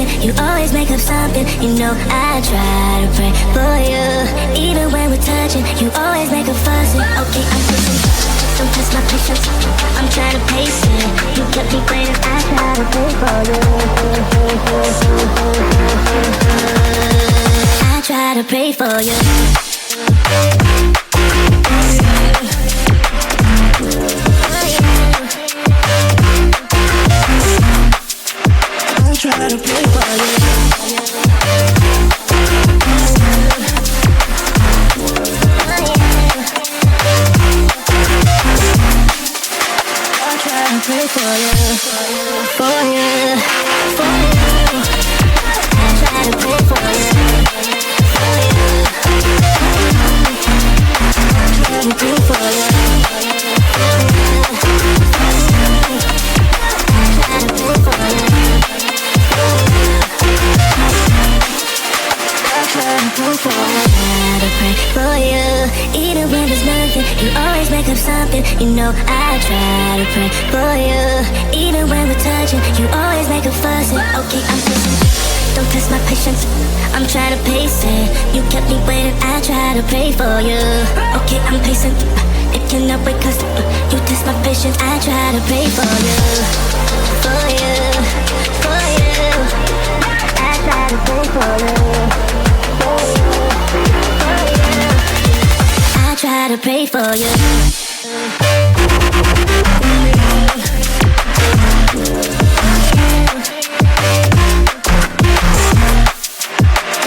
nothing, you always make up something. You know I try to pray for you. Even when we're touching, you always make a fuss. Okay, I'm pushing, don't test my patience. I'm trying to pace it. You kept me waiting, I try to pray for you. I try to pray for you. Try to play for you. I try to play for you, for you, for you. I try to play for you, for you. I try to play for you, for you. I try to play for you. I pray for you, even when there's nothing, you always make up something. You know I try to pray for you, even when we're touching, you always make a fuss. Okay, I'm patient, don't test my patience. I'm trying to pace it. You kept me waiting, I try to pray for you. Okay, I'm patient, it cannot wait 'cause you test my patience. I try to pray for you, for you, for you. I try to pray for you. I try to pray for you.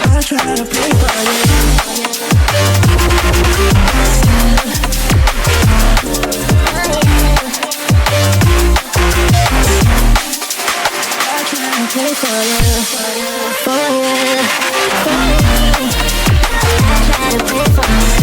I try to pray for you. I try to pray for you, for you, for you. I try to pray for you.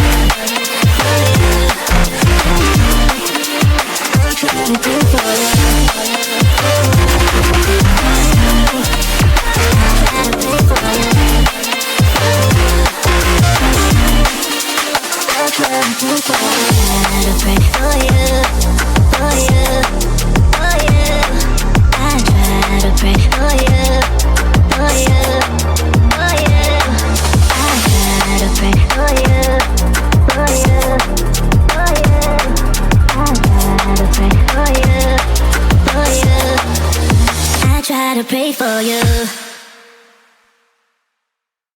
Pray for you.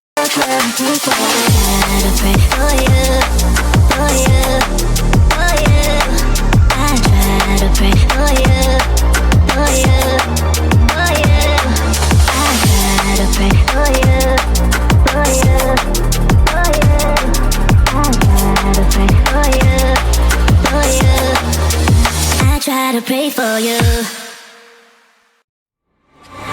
I try to pray for you, for you, for you. I try to pray for you, for you, for you. I try to pray for you, for you, for you. I try to pray for you, for you. I try to pray for you.